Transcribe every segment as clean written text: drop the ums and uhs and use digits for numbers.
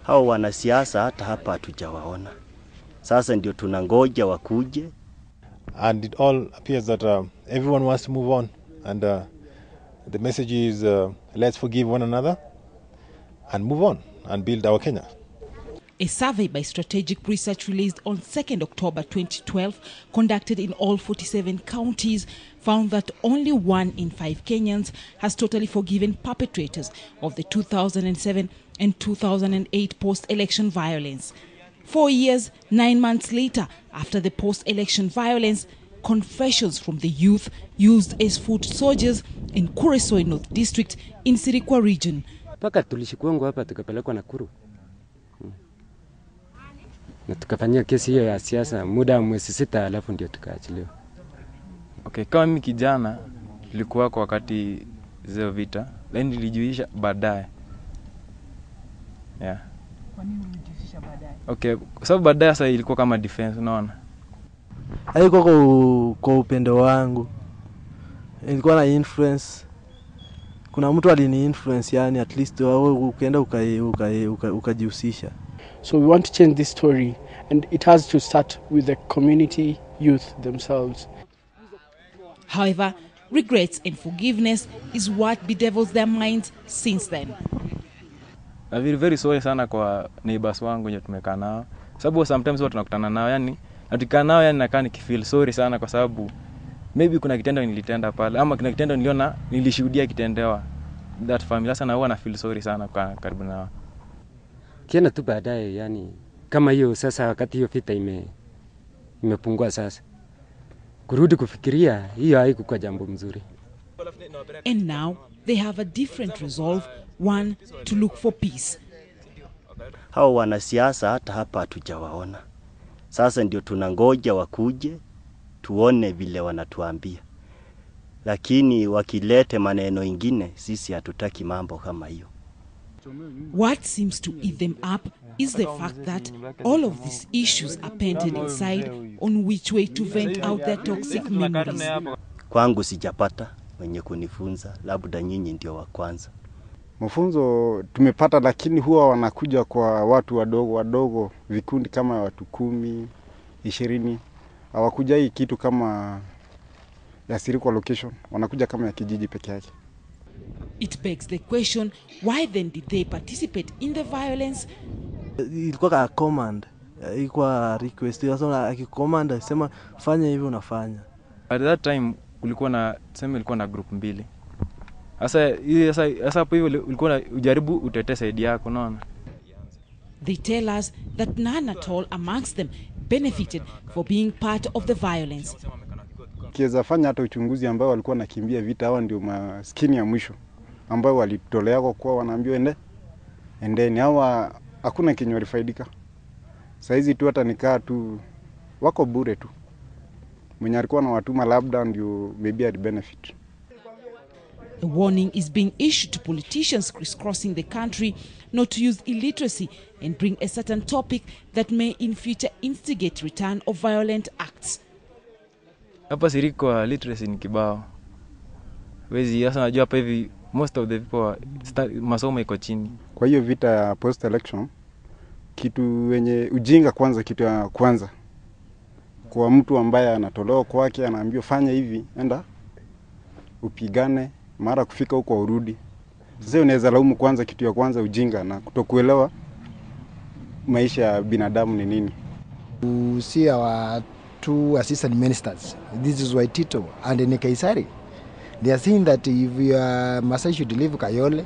Hao wanasiasa hata hapa hatujawaona. Sasa ndio tunangoja wakuje. And it all appears that everyone wants to move on. And the message is let's forgive one another and move on and build our Kenya. A survey by Strategic Research released on 2nd October 2012, conducted in all 47 counties, found that only 1 in 5 Kenyans has totally forgiven perpetrators of the 2007 and 2008 post-election violence. 4 years, 9 months later, after the post-election violence, confessions from the youth used as foot soldiers in Kuresoi North District in Sirikwa region. Paka tulishikwangu hapa tukapelekwa Nakuru. Na tukafanyia kesi hiyo ya siasa muda mwezi 6 alafu ndio tukaachiliwa. Okay, kama mimi kijana nilikuwa kwa wakati zeo vita, lakini nilijuisha baadaye. Yeah. Kwa nini ulijihusisha baadaye? Okay, kwa sababu baadaye sasa ilikuwa kama defense, unaona. Haiko kwa upendo wangu. Ilikuwa na influence. Kuna mtu alini influence, yani at least wewe ukaenda ukajihusisha. So we want to change this story, and it has to start with the community youth themselves. However, regrets and forgiveness is what bedevils their minds since then. I feel very sorry sana kwa neighbors wangu wenye tumekaa nao. Sababu sometimes watu tunakutana nao, yani natukaa nao, yani nakaa nikifeel sorry sana kwa sababu maybe kuna kitendo nilitenda pale ama kuna kitendo niliona nilishuhudia kitendewa that family. Sasa na huwa na feel sorry sana kwa karibu nao. Kiana tu baadaye, yani kama hiyo sasa wakati hiyo vita imepungua sasa. Kurudi kufikiria hiyo haikuwa jambo mzuri. And now they have a different resolve, one to look for peace. Hao wanasiasa hata hapa hatujawaona. Sasa ndio tunangoja wakuje tuone vile wanatuambia. Lakini wakilete maneno ingine sisi hatutaki mambo kama hiyo. What seems to eat them up is the fact that all of these issues are painted inside on which way to vent out their toxic memories. Kwangu sijapata mwenye kunifunza, labda nyinyi ndio wa kwanza. Mafunzo tumepata, lakini huwa wanakuja kwa watu wadogo, vikundi kama watu 10, 20. Hawakuja hii kitu kama ya Sirikwa location, wanakuja kama ya kijiji peke yake. It begs the question, why then did they participate in the violence? Ilikuwa ka command, ilikuwa request. Sasa akicommand asema fanya hivi unafanya. At that time kulikuwa na ilikuwa na group 2. Sasa hapo hivyo ulikuwa ujaribu utete side yako, unaona. They tell us that none at all amongst them benefited for being part of the violence. Kiweza fanya hata uchunguzi ambao walikuwa nakimbia vita, hawa ndio maskini ya mwisho ambao walitolewa kwa wanaambiwa endeni, hawa hakuna kinyo walifaidika. Saizi tu hata nikaa tu wako bure tu. Mwenye alikuwa na watuma labda ndio maybe at benefit. A warning is being issued to politicians crisscrossing the country not to use illiteracy and bring a certain topic that may in future instigate return of violent acts. Hapa Sirikwa literacy ni kibao. Wezi sasa najua hapa hivi most of the people masomo iko chini. Kwa hiyo vita ya post election, kitu wenye ujinga kwanza, kitu ya kwanza kwa mtu ambaye anatolewa kwake anaambiwa fanya hivi, enda upigane, mara kufika huko urudi. Sasa unaweza laumu kwanza, kitu ya kwanza ujinga na kutokuelewa maisha ya binadamu ni nini. We see our 2 assistant ministers. This is Waitito and Nekaisari. They are saying that if Masai should leave Kayole,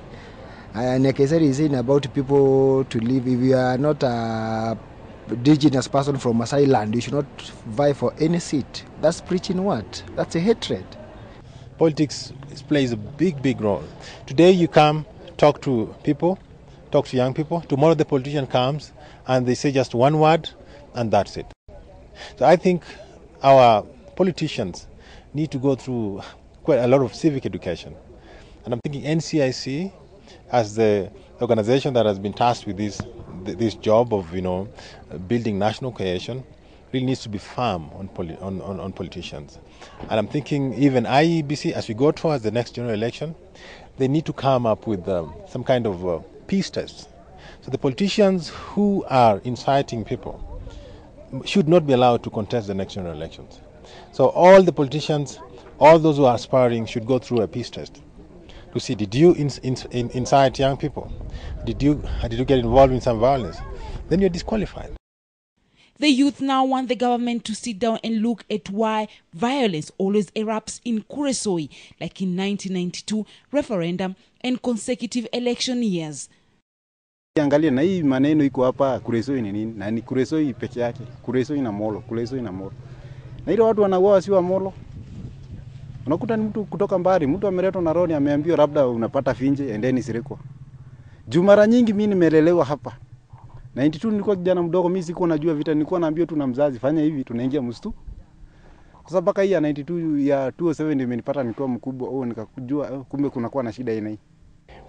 Nekaisari is saying about people to leave. If you are not a indigenous person from Masai land, you should not vie for any seat. That's preaching what? That's a hatred. Politics plays a big role. Today you come, talk to people, talk to young people. Tomorrow the politician comes and they say just one word and that's it. So I think our politicians need to go through quite a lot of civic education. And I'm thinking NCIC, as the organization that has been tasked with this job of building national cohesion, really needs to be firm on politicians. And I'm thinking even IEBC, as we go towards the next general election, they need to come up with some kind of peace test, So the politicians who are inciting people should not be allowed to contest the next general elections. So all the politicians, all those who are aspiring should go through a peace test to see, did you incite young people? Did you get involved in some violence? Then you're disqualified. The youth now want the government to sit down and look at why violence always erupts in Kuresoi, like in 1992 referendum and consecutive election years. Angalia na hii maneno iko hapa Kuresoi ni nini? Na ni Kuresoi peke yake. Kuresoi na Molo, Kuresoi na Molo. Na ile watu wanauawa si wa Molo. Unakuta ni mtu kutoka mbali, mtu ameletwa na roni ameambiwa labda unapata finje endeni Sirikwa. Mara nyingi mimi nimelelewa hapa. 92 nilikuwa kijana mdogo, mimi sikuwa najua vita, nilikuwa naambiwa tu na mzazi fanya hivi tunaingia msitu. Kwa sababu mpaka hii ya 92 ya 207 ndio imenipata nikiwa mkubwa, nikakujua kumbe kunakuwa na shida aina hii.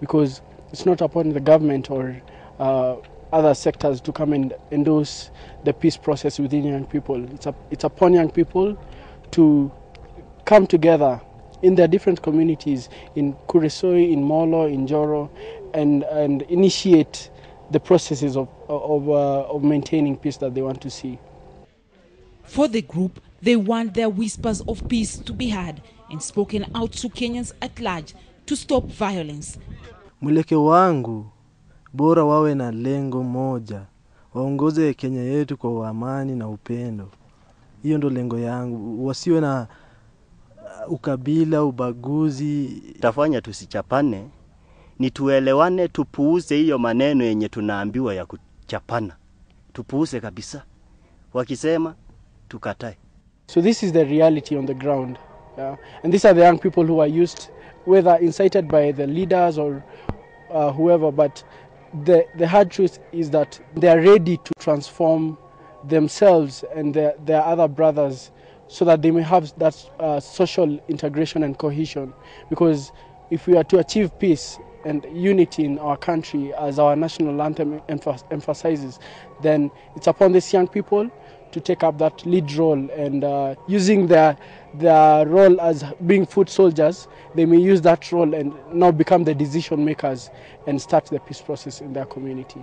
Because it's not upon the government or other sectors to come and endorse the peace process within young people. It's upon young people to come together in their different communities, in Kuresoi, in Molo, in Joro, and initiate the processes of maintaining peace that they want to see. For the group, they want their whispers of peace to be heard and spoken out to Kenyans at large to stop violence. Mwelekeo wangu bora wawe na lengo moja, waongoze Kenya yetu kwa amani na upendo. Hiyo ndo lengo yangu, wasiwe na ukabila, ubaguzi. Tafanya tusichapane, ni tuelewane, tupuuze hiyo maneno yenye tunaambiwa ya kuchapana. Tupuuze kabisa. Wakisema tukatae. So this is the reality on the ground. And these are the young people who are used, whether incited by the leaders or whoever, but the hard truth is that they are ready to transform themselves and their other brothers so that they may have that social integration and cohesion. Because if we are to achieve peace and unity in our country, as our national anthem emphasizes, then it's upon these young people to take up that lead role, and using their role as being foot soldiers, they may use that role and now become the decision makers and start the peace process in their community.